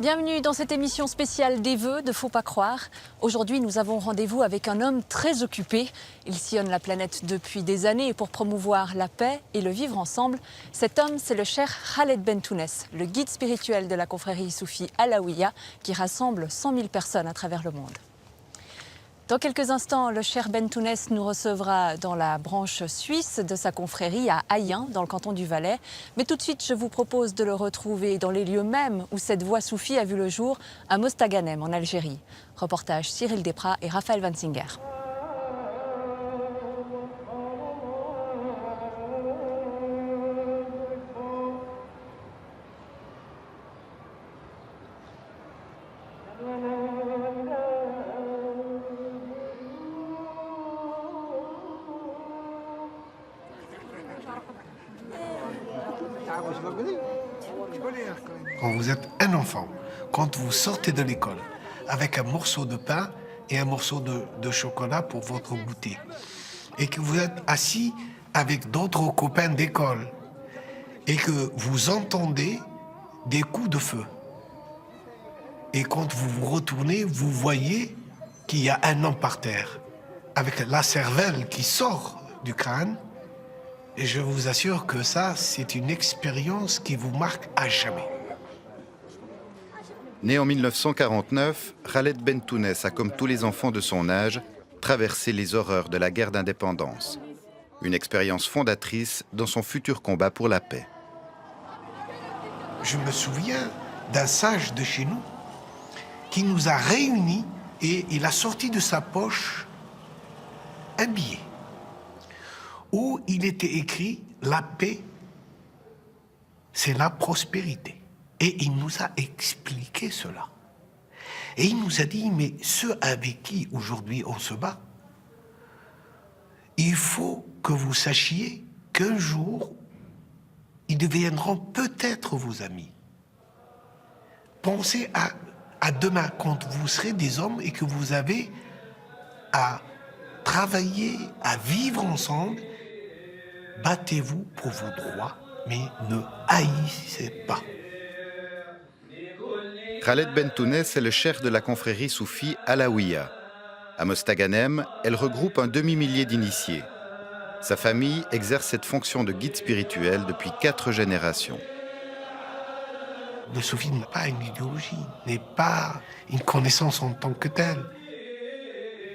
Bienvenue dans cette émission spéciale des vœux de Faut pas croire. Aujourd'hui, nous avons rendez-vous avec un homme très occupé. Il sillonne la planète depuis des années pour promouvoir la paix et le vivre ensemble. Cet homme, c'est le cheikh Khaled Bentounès, le guide spirituel de la confrérie soufie Alaouia, qui rassemble 100 000 personnes à travers le monde. Dans quelques instants, le cheikh Bentounès nous recevra dans la branche suisse de sa confrérie à Ayen, dans le canton du Valais. Mais tout de suite, je vous propose de le retrouver dans les lieux mêmes où cette voie soufie a vu le jour, à Mostaganem, en Algérie. Reportage Cyril Desprats et Raphaël Vansinger. Quand vous êtes un enfant, quand vous sortez de l'école avec un morceau de pain et un morceau de chocolat pour votre goûter, et que vous êtes assis avec d'autres copains d'école, et que vous entendez des coups de feu, et quand vous vous retournez, vous voyez qu'il y a un homme par terre, avec la cervelle qui sort du crâne, et je vous assure que ça, c'est une expérience qui vous marque à jamais. Né en 1949, Khaled Bentounès a, comme tous les enfants de son âge, traversé les horreurs de la guerre d'indépendance. Une expérience fondatrice dans son futur combat pour la paix. Je me souviens d'un sage de chez nous qui nous a réunis et il a sorti de sa poche un billet où il était écrit « La paix, c'est la prospérité ». Et il nous a expliqué cela. Et il nous a dit, mais ceux avec qui aujourd'hui on se bat, il faut que vous sachiez qu'un jour, ils deviendront peut-être vos amis. Pensez à demain, quand vous serez des hommes et que vous avez à travailler, à vivre ensemble, battez-vous pour vos droits, mais ne haïssez pas. Khaled Bentounès est le cheikh de la confrérie soufie Alaouia. À Mostaganem, elle regroupe un demi-millier d'initiés. Sa famille exerce cette fonction de guide spirituel depuis 4 générations. Le soufisme n'est pas une idéologie, n'est pas une connaissance en tant que telle.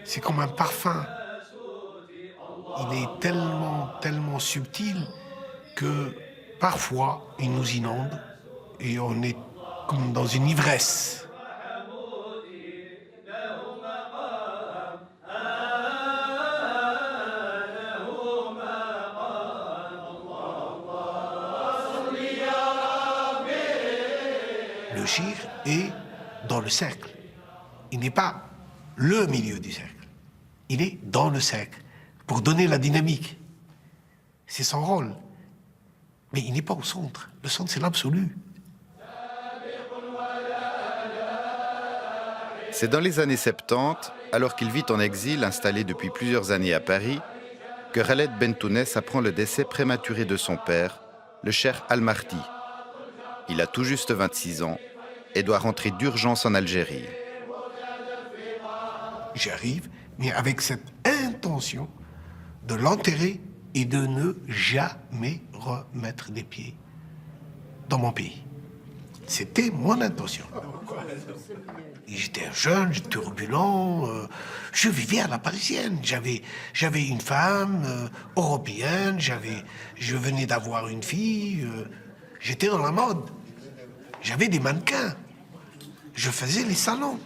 C'est comme un parfum. Il est tellement subtil que parfois il nous inonde et on est comme dans une ivresse. Le shir est dans le cercle. Il n'est pas le milieu du cercle. Il est dans le cercle pour donner la dynamique. C'est son rôle. Mais il n'est pas au centre. Le centre, c'est l'absolu. C'est dans les années 70, alors qu'il vit en exil installé depuis plusieurs années à Paris, que Khaled Bentounès apprend le décès prématuré de son père, le cheikh Al-Mahdi. Il a tout juste 26 ans et doit rentrer d'urgence en Algérie. J'arrive, mais avec cette intention de l'enterrer et de ne jamais remettre les pieds dans mon pays. C'était mon intention. J'étais jeune, turbulent, je vivais à la parisienne. J'avais une femme européenne, je venais d'avoir une fille, j'étais dans la mode. J'avais des mannequins, je faisais les salons.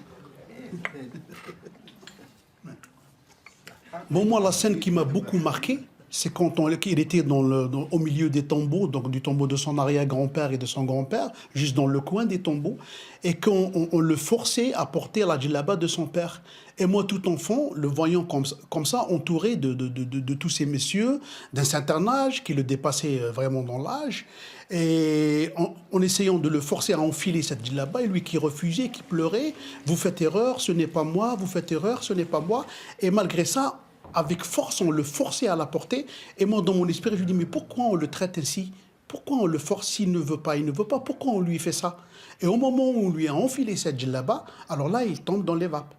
Bon, moi, la scène qui m'a beaucoup marqué, c'est quand il était au milieu des tombeaux, donc du tombeau de son arrière-grand-père et de son grand-père, juste dans le coin des tombeaux, et qu'on le forçait à porter la djellaba de son père. Et moi, tout enfant, le voyant comme ça, entouré de tous ces messieurs, d'un certain âge, qui le dépassaient vraiment dans l'âge, et en essayant de le forcer à enfiler cette djellaba, et lui qui refusait, qui pleurait, « Vous faites erreur, ce n'est pas moi, vous faites erreur, ce n'est pas moi ». Et malgré ça, avec force, on le forçait à la porter. Et moi, dans mon esprit, je me dis, mais pourquoi on le traite ainsi? Pourquoi on le force s'il ne veut pas? Il ne veut pas. Pourquoi on lui fait ça? Et au moment où on lui a enfilé cette djellaba, alors là, il tombe dans les vapes.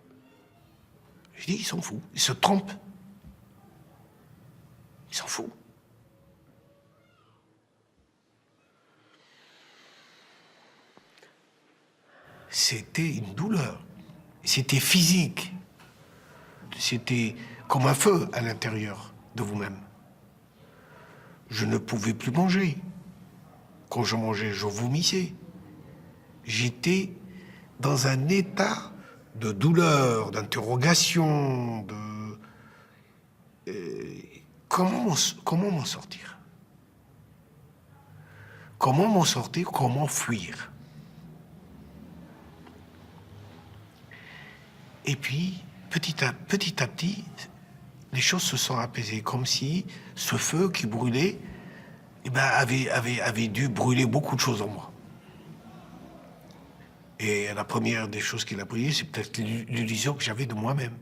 Je dis, il s'en fout. Il se trompe. Il s'en fout. C'était une douleur. C'était physique. C'était comme un feu à l'intérieur de vous-même. Je ne pouvais plus manger. Quand je mangeais, je vomissais. J'étais dans un état de douleur, d'interrogation, comment m'en sortir? Comment m'en sortir? Comment fuir? Et puis, petit à petit, les choses se sont apaisées, comme si ce feu qui brûlait avait dû brûler beaucoup de choses en moi. Et la première des choses qu'il a brûlé, c'est peut-être l'illusion que j'avais de moi-même.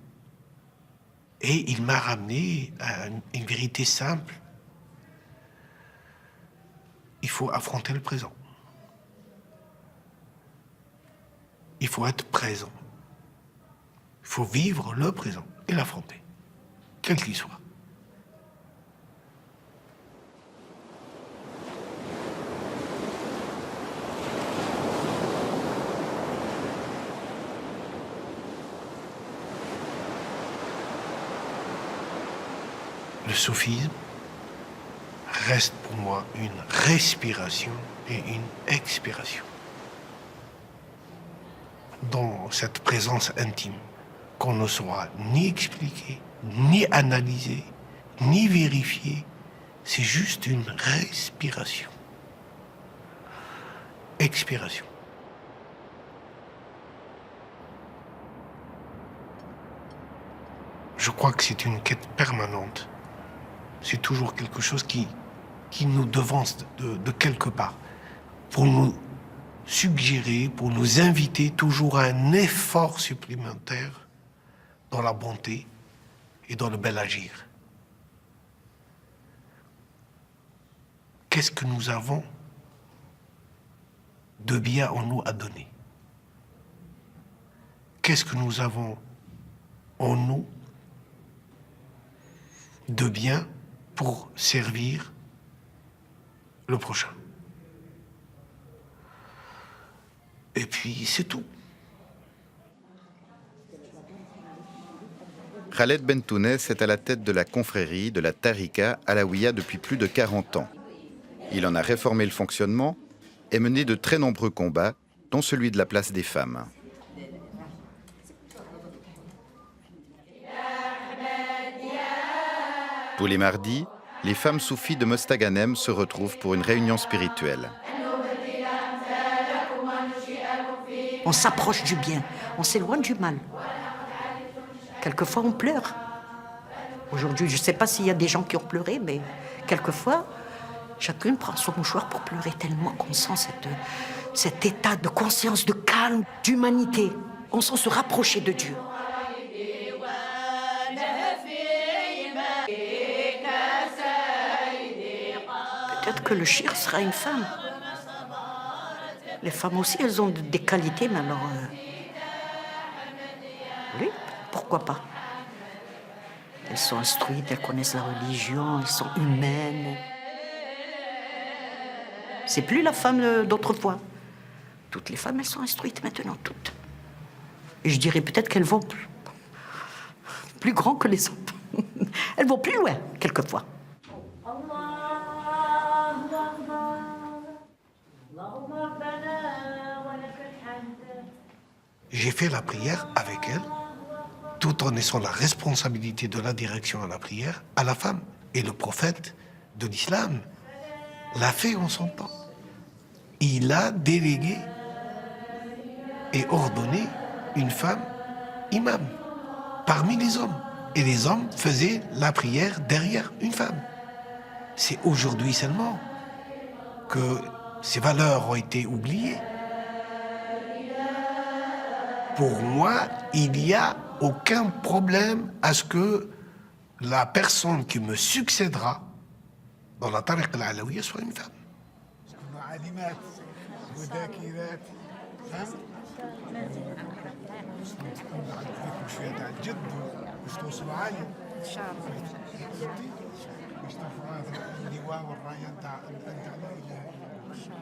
Et il m'a ramené à une vérité simple. Il faut affronter le présent. Il faut être présent. Il faut vivre le présent et l'affronter, quel qu'il soit. Le soufisme reste pour moi une respiration et une expiration. Dans cette présence intime qu'on ne saura ni expliquer, ni analyser, ni vérifier, c'est juste une respiration. Expiration. Je crois que c'est une quête permanente. C'est toujours quelque chose qui nous devance de quelque part, pour nous suggérer, pour nous inviter toujours à un effort supplémentaire dans la bonté et dans le bel agir. Qu'est-ce que nous avons de bien en nous à donner? Qu'est-ce que nous avons en nous de bien pour servir le prochain? Et puis, c'est tout. Khaled Bentounès est à la tête de la confrérie de la Tarika Alaouia depuis plus de 40 ans. Il en a réformé le fonctionnement et mené de très nombreux combats, dont celui de la place des femmes. Tous les mardis, les femmes soufis de Mostaganem se retrouvent pour une réunion spirituelle. On s'approche du bien, on s'éloigne du mal. Quelquefois, on pleure. Aujourd'hui, je ne sais pas s'il y a des gens qui ont pleuré, mais quelquefois, chacune prend son mouchoir pour pleurer tellement qu'on sent cet état de conscience, de calme, d'humanité. On sent se rapprocher de Dieu. Peut-être que le shir sera une femme. Les femmes aussi, elles ont des qualités, mais alors... Oui, pourquoi pas? Elles sont instruites, elles connaissent la religion, elles sont humaines. C'est plus la femme d'autrefois. Toutes les femmes, elles sont instruites maintenant, toutes. Et je dirais peut-être qu'elles vont plus grand que les autres. Elles vont plus loin, quelquefois. J'ai fait la prière avec elle, tout en laissant la responsabilité de la direction à la prière à la femme. Et le prophète de l'islam l'a fait en son temps. Il a délégué et ordonné une femme imam parmi les hommes. Et les hommes faisaient la prière derrière une femme. C'est aujourd'hui seulement que ces valeurs ont été oubliées. Pour moi, il n'y a aucun problème à ce que la personne qui me succédera dans la tariqa al-alaouia soit une femme. عالمات وذاكرات ها؟ عندكم شوية تاع الجد باش توصلوا عالية إن شاء الله باش ترفعوا هذا اللواء والراية نتاع أنت لا إله إلا الله إن شاء الله.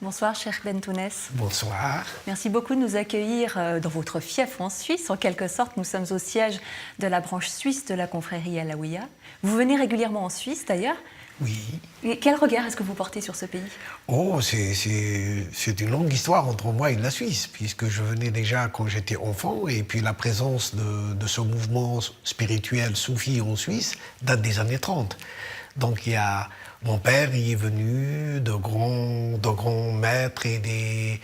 Bonsoir, Cheikh Bentounes. Bonsoir. Merci beaucoup de nous accueillir dans votre fief en Suisse. En quelque sorte, nous sommes au siège de la branche suisse de la confrérie Alaouia. Vous venez régulièrement en Suisse, d'ailleurs. Oui. Et quel regard est-ce que vous portez sur ce pays? Oh, c'est une longue histoire entre moi et la Suisse, puisque je venais déjà quand j'étais enfant, et puis la présence de ce mouvement spirituel soufi en Suisse date des années 30. Donc il y a... Mon père y est venu, de grands maîtres et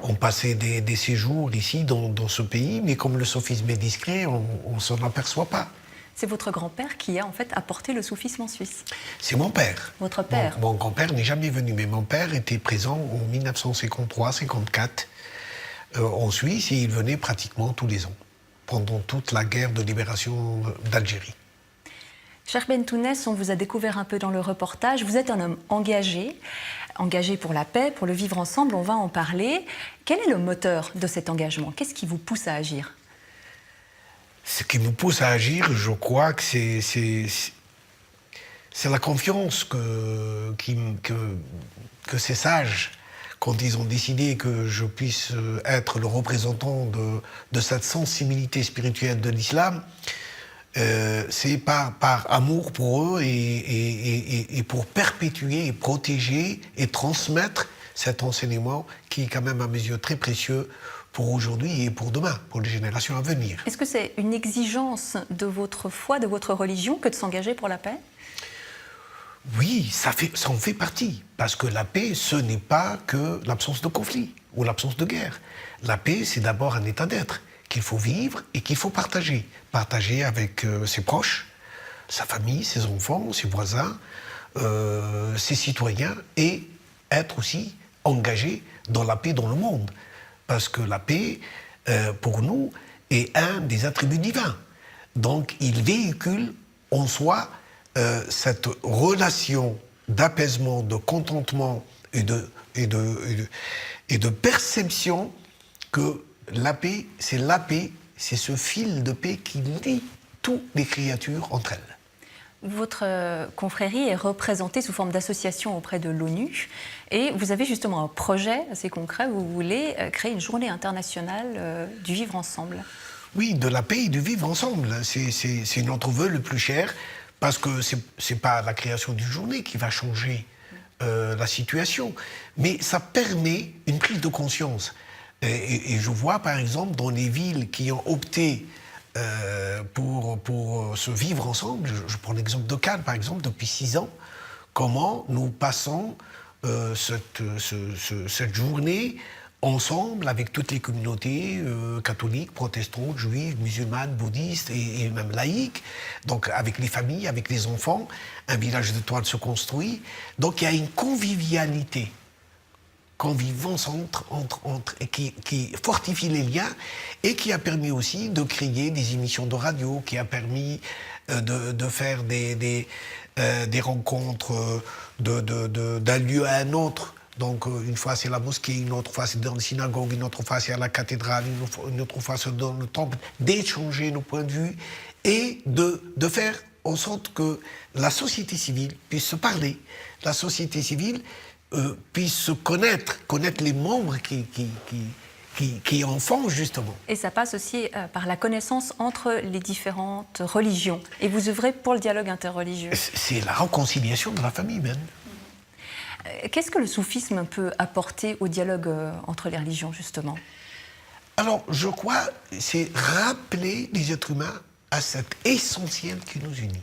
ont passé des séjours ici dans ce pays, mais comme le soufisme est discret, on ne s'en aperçoit pas. C'est votre grand-père qui a en fait apporté le soufisme en Suisse. C'est mon père. Votre père. Mon grand-père n'est jamais venu, mais mon père était présent en 1953-54 en Suisse et il venait pratiquement tous les ans, pendant toute la guerre de libération d'Algérie. Cheikh Bentounes, on vous a découvert un peu dans le reportage. Vous êtes un homme engagé pour la paix, pour le vivre ensemble, on va en parler. Quel est le moteur de cet engagement? Qu'est-ce qui vous pousse à agir? Ce qui me pousse à agir, je crois que c'est la confiance que ces sages, quand ils ont décidé que je puisse être le représentant de cette sensibilité spirituelle de l'islam, c'est par amour pour eux et pour perpétuer et protéger et transmettre cet enseignement qui est quand même à mes yeux très précieux pour aujourd'hui et pour demain, pour les générations à venir. Est-ce que c'est une exigence de votre foi, de votre religion, que de s'engager pour la paix? Oui, ça en fait partie. Parce que la paix, ce n'est pas que l'absence de conflit ou l'absence de guerre. La paix, c'est d'abord un état d'être qu'il faut vivre et qu'il faut partager. Partager avec ses proches, sa famille, ses enfants, ses voisins, ses citoyens et être aussi engagé dans la paix dans le monde. Parce que la paix, pour nous, est un des attributs divins. Donc, il véhicule en soi cette relation d'apaisement, de contentement et de perception que la paix, c'est ce fil de paix qui lie toutes les créatures entre elles. Votre confrérie est représentée sous forme d'association auprès de l'ONU et vous avez justement un projet assez concret, vous voulez créer une journée internationale du vivre ensemble. Oui, de la paix et du vivre ensemble. C'est notre vœu le plus cher parce que ce n'est pas la création d'une journée qui va changer la situation, mais ça permet une prise de conscience. Et je vois par exemple dans les villes qui ont opté pour se vivre ensemble, je prends l'exemple de Cannes par exemple, depuis 6 ans, comment nous passons cette journée ensemble avec toutes les communautés catholiques, protestantes, juives, musulmanes, bouddhistes et même laïques, donc avec les familles, avec les enfants, un village d'étoiles se construit, donc il y a une convivialité. Convivence qui fortifie les liens et qui a permis aussi de créer des émissions de radio, qui a permis de faire des rencontres d'un lieu à un autre. Donc une fois c'est la mosquée, une autre fois c'est dans la synagogue, une autre fois c'est à la cathédrale, une autre fois c'est dans le temple, d'échanger nos points de vue et de faire en sorte que la société civile puisse se parler. La société civile puissent se connaître les membres qui en font justement. Et ça passe aussi par la connaissance entre les différentes religions. Et vous œuvrez pour le dialogue interreligieux. C'est la réconciliation de la famille même. Qu'est-ce que le soufisme peut apporter au dialogue entre les religions justement? Alors je crois c'est rappeler les êtres humains à cet essentiel qui nous unit.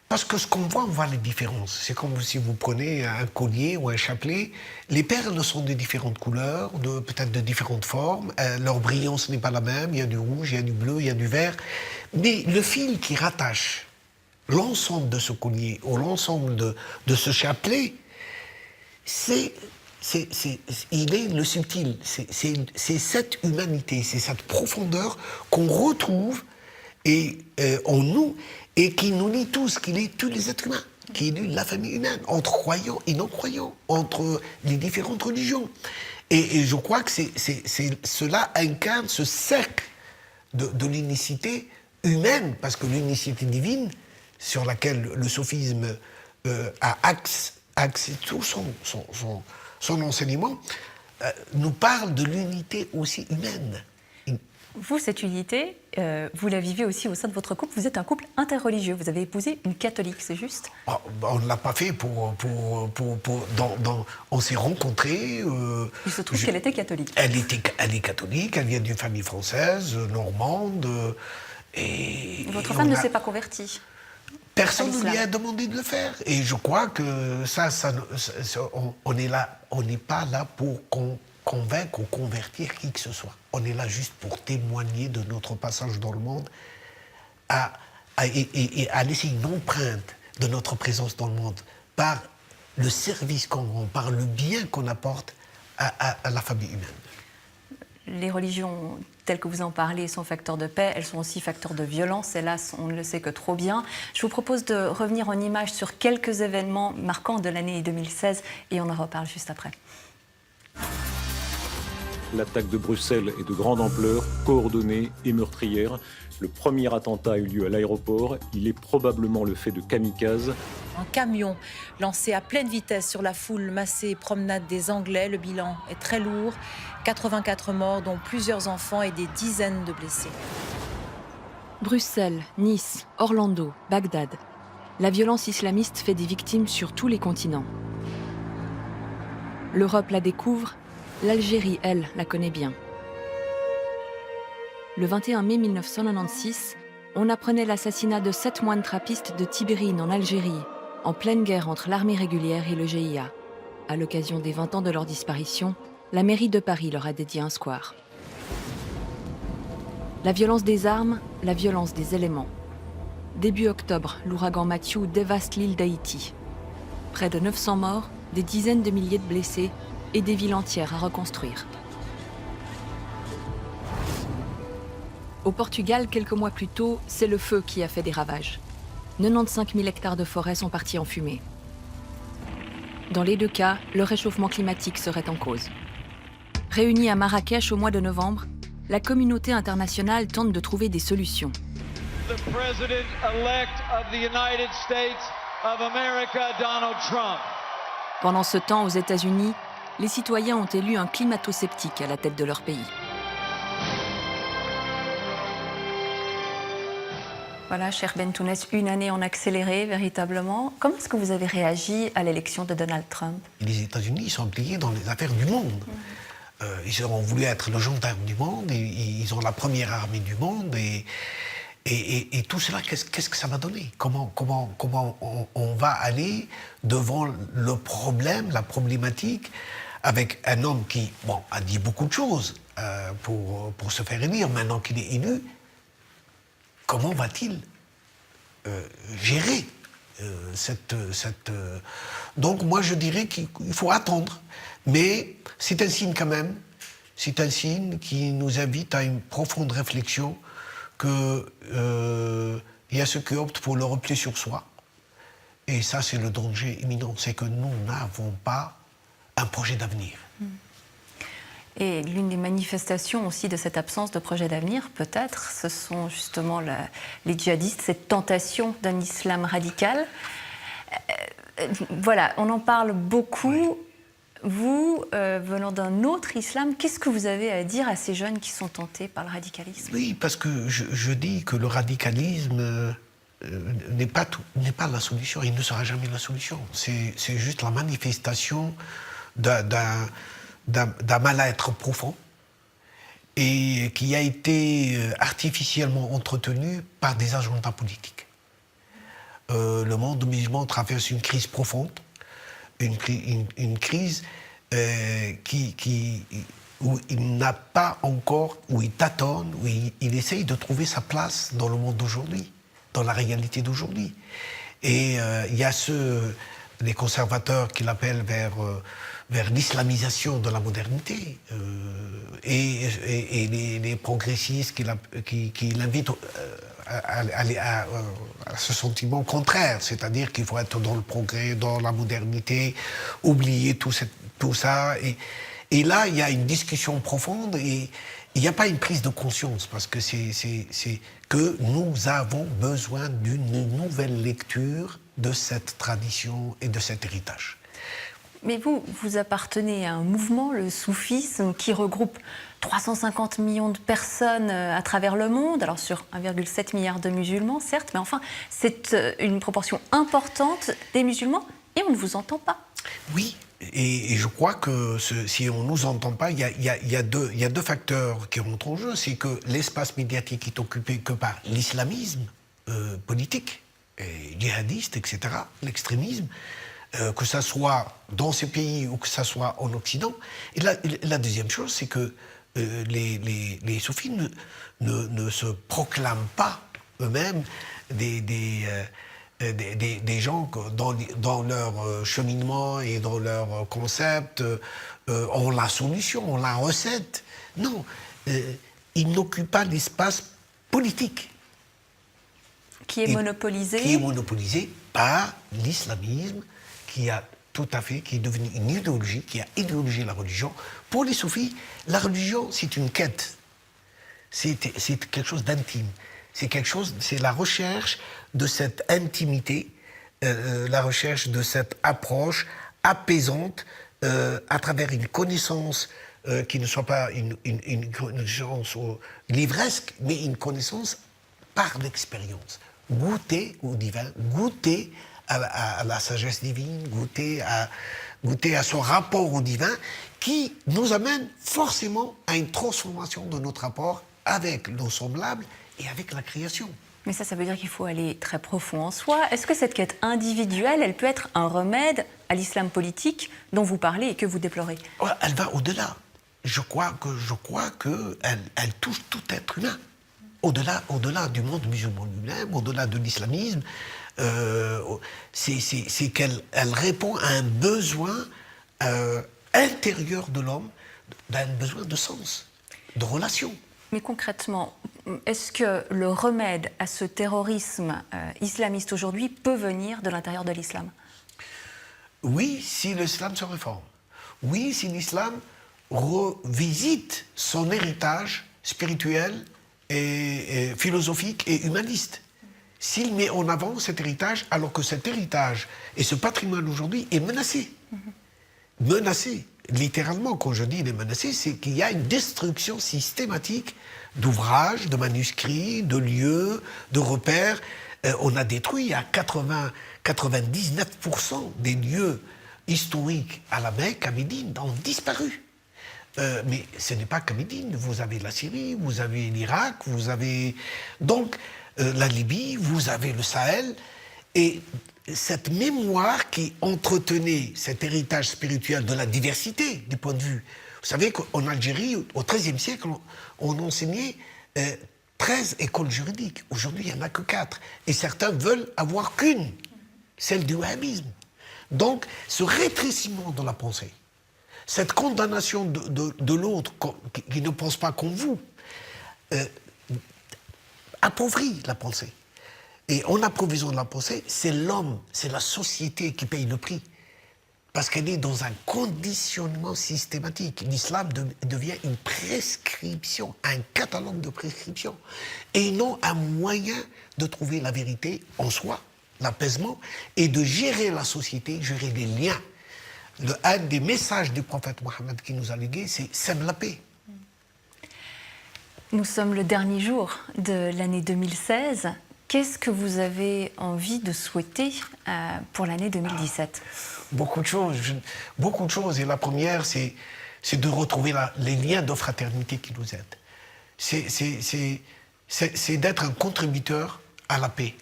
Parce que ce qu'on voit, on voit les différences. C'est comme si vous prenez un collier ou un chapelet. Les perles sont de différentes couleurs, peut-être de différentes formes. Leur brillance n'est pas la même. Il y a du rouge, il y a du bleu, il y a du vert. Mais le fil qui rattache l'ensemble de ce collier ou l'ensemble de ce chapelet, il est le subtil. C'est cette humanité, c'est cette profondeur qu'on retrouve en nous et qui nous lie tous, qui lie tous les êtres humains. qui est la famille humaine, entre croyants et non-croyants, entre les différentes religions. Et je crois que cela incarne ce cercle de l'unicité humaine, parce que l'unicité divine, sur laquelle le soufisme a axé tout son enseignement, nous parle de l'unité aussi humaine. Vous, cette unité, vous la vivez aussi au sein de votre couple. Vous êtes un couple interreligieux. Vous avez épousé une catholique, c'est juste? On ne l'a pas fait on s'est rencontrés. Il se trouve qu'elle était catholique. Elle est catholique, elle vient d'une famille française, normande. Votre femme ne s'est pas convertie? Personne ne lui a demandé de le faire. Et je crois que on n'est pas là pour convaincre ou convertir qui que ce soit. On est là juste pour témoigner de notre passage dans le monde et à laisser une empreinte de notre présence dans le monde par le service qu'on rend, par le bien qu'on apporte à la famille humaine. Les religions telles que vous en parlez sont facteurs de paix, elles sont aussi facteurs de violence. Hélas, on ne le sait que trop bien. Je vous propose de revenir en images sur quelques événements marquants de l'année 2016 et on en reparle juste après. L'attaque de Bruxelles est de grande ampleur, coordonnée et meurtrière. Le premier attentat a eu lieu à l'aéroport. Il est probablement le fait de kamikazes. Un camion lancé à pleine vitesse sur la foule massée promenade des Anglais. Le bilan est très lourd. 84 morts, dont plusieurs enfants et des dizaines de blessés. Bruxelles, Nice, Orlando, Bagdad. La violence islamiste fait des victimes sur tous les continents. L'Europe la découvre. L'Algérie, elle, la connaît bien. Le 21 mai 1996, on apprenait l'assassinat de 7 moines trappistes de Tibérine en Algérie, en pleine guerre entre l'armée régulière et le GIA. À l'occasion des 20 ans de leur disparition, la mairie de Paris leur a dédié un square. La violence des armes, la violence des éléments. Début octobre, l'ouragan Matthew dévaste l'île d'Haïti. Près de 900 morts, des dizaines de milliers de blessés, et des villes entières à reconstruire. Au Portugal, quelques mois plus tôt, c'est le feu qui a fait des ravages. 95 000 hectares de forêt sont partis en fumée. Dans les deux cas, le réchauffement climatique serait en cause. Réunie à Marrakech au mois de novembre, la communauté internationale tente de trouver des solutions. The President-elect of the United States of America, Donald Trump. Pendant ce temps, aux États-Unis, les citoyens ont élu un climato-sceptique à la tête de leur pays. Voilà, cher Bentounès, une année en accéléré, véritablement. Comment est-ce que vous avez réagi à l'élection de Donald Trump? Les États-Unis sont impliqués dans les affaires du monde. Ils ont voulu être le gendarme du monde, et ils ont la première armée du monde, et tout cela, qu'est-ce que ça va donner? Comment on va aller devant le problème, la problématique, avec un homme qui a dit beaucoup de choses pour se faire élire. Maintenant qu'il est élu, comment va-t-il gérer Donc moi je dirais qu'il faut attendre. Mais c'est un signe quand même, c'est un signe qui nous invite à une profonde réflexion qu'il y a ceux qui optent pour le repli sur soi. Et ça, c'est le danger imminent. C'est que nous n'avons pas un projet d'avenir. Et l'une des manifestations aussi de cette absence de projet d'avenir, peut-être, ce sont justement les djihadistes, cette tentation d'un islam radical. Voilà, on en parle beaucoup. Oui. Vous, venant d'un autre islam, qu'est-ce que vous avez à dire à ces jeunes qui sont tentés par le radicalisme? Oui, parce que je dis que le radicalisme n'est pas la solution, il ne sera jamais la solution. C'est juste la manifestation d'un mal-être profond et qui a été artificiellement entretenu par des agendas politiques. Le monde musulman traverse une crise profonde, une crise où il n'a pas encore, où il tâtonne, où il essaye de trouver sa place dans le monde d'aujourd'hui, dans la réalité d'aujourd'hui. Et il y a les conservateurs qui l'appellent vers l'islamisation de la modernité, et les progressistes qui l'invitent à ce sentiment contraire, c'est-à-dire qu'il faut être dans le progrès, dans la modernité, oublier tout ça. Et là, il y a une discussion profonde et il n'y a pas une prise de conscience, parce que c'est que nous avons besoin d'une nouvelle lecture de cette tradition et de cet héritage. Mais vous appartenez à un mouvement, le soufisme, qui regroupe 350 millions de personnes à travers le monde, alors sur 1,7 milliard de musulmans, certes, mais enfin, c'est une proportion importante des musulmans et on ne vous entend pas. Oui, et je crois que si on ne nous entend pas, il y a deux facteurs qui rentrent en jeu. C'est que l'espace médiatique est occupé que par l'islamisme politique, et djihadiste, etc., l'extrémisme, que ça soit dans ces pays ou que ça soit en Occident. Et la deuxième chose, c'est que les soufis ne se proclament pas eux-mêmes des gens dans leur cheminement et dans leur concept ont la solution, ont la recette. Non, ils n'occupent pas l'espace politique. Qui est monopolisé. Qui est monopolisé par l'islamisme, qui est devenu une idéologie, qui a idéologisé la religion. Pour les soufis, la religion, c'est une quête. C'est quelque chose d'intime. C'est la recherche de cette intimité, la recherche de cette approche apaisante à travers une connaissance qui ne soit pas une connaissance livresque, mais une connaissance par l'expérience. Goûter au divin, goûter à la sagesse divine, goûter à son rapport au divin, qui nous amène forcément à une transformation de notre rapport avec nos semblables et avec la création. Mais ça veut dire qu'il faut aller très profond en soi. Est-ce que cette quête individuelle, elle peut être un remède à l'islam politique dont vous parlez et que vous déplorez? Elle va au-delà. Je crois qu'elle touche tout être humain. Au-delà du monde musulman lui-même, au-delà de l'islamisme, c'est qu'elle répond à un besoin intérieur de l'homme, d'un besoin de sens, de relation. Mais concrètement, est-ce que le remède à ce terrorisme islamiste aujourd'hui peut venir de l'intérieur de l'islam? Oui, si l'islam se réforme. Oui, si l'islam revisite son héritage spirituel et philosophique et humaniste. S'il met en avant cet héritage, alors que cet héritage et ce patrimoine aujourd'hui est menacé. Menacé. Littéralement, quand je dis il est menacé, c'est qu'il y a une destruction systématique d'ouvrages, de manuscrits, de lieux, de repères. On a détruit à 99% des lieux historiques à la Mecque, à Médine, ont disparu. Mais ce n'est pas qu'à Médine. Vous avez la Syrie, vous avez l'Irak, vous avez donc la Libye, vous avez le Sahel. Et cette mémoire qui entretenait cet héritage spirituel de la diversité des points de vue. Vous savez qu'en Algérie, au XIIIe siècle, on enseignait 13 écoles juridiques. Aujourd'hui, il n'y en a que 4. Et certains veulent avoir qu'une, celle du wahhabisme. Donc, ce rétrécissement de la pensée, cette condamnation de l'autre qui ne pense pas comme vous, appauvrit la pensée. Et en appauvrissant la pensée, c'est l'homme, c'est la société qui paye le prix. Parce qu'elle est dans un conditionnement systématique. L'islam devient une prescription, un catalogue de prescriptions. Et non un moyen de trouver la vérité en soi, l'apaisement, et de gérer la société, gérer les liens. Un des messages du prophète Mohammed qui nous a légué, c'est « sème la paix ». Nous sommes le dernier jour de l'année 2016. Qu'est-ce que vous avez envie de souhaiter pour l'année 2017 ? Beaucoup de choses. Et la première, c'est de retrouver les liens de fraternité qui nous aident. C'est d'être un contributeur à la paix.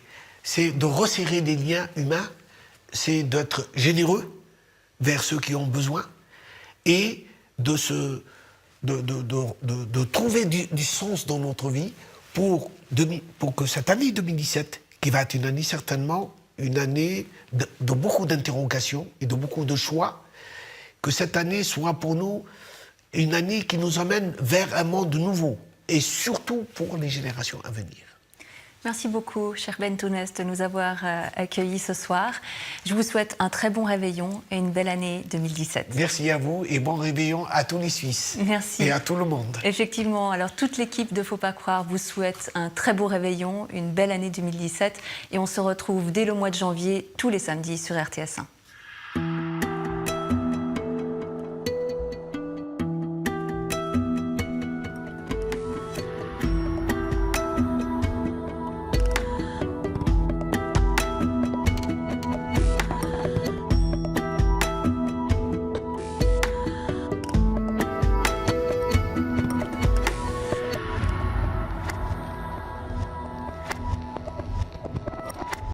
C'est de resserrer les liens humains. C'est d'être généreux vers ceux qui ont besoin. Et de trouver du sens dans notre vie pour que cette année 2017, qui va être une année certainement, une année de beaucoup d'interrogations et de beaucoup de choix, que cette année soit pour nous une année qui nous amène vers un monde nouveau, et surtout pour les générations à venir. Merci beaucoup, cher Bentounes, de nous avoir accueillis ce soir. Je vous souhaite un très bon réveillon et une belle année 2017. Merci à vous et bon réveillon à tous les Suisses. Merci. Et à tout le monde. Effectivement, alors toute l'équipe de Faut pas croire vous souhaite un très beau réveillon, une belle année 2017 et on se retrouve dès le mois de janvier tous les samedis sur RTS1.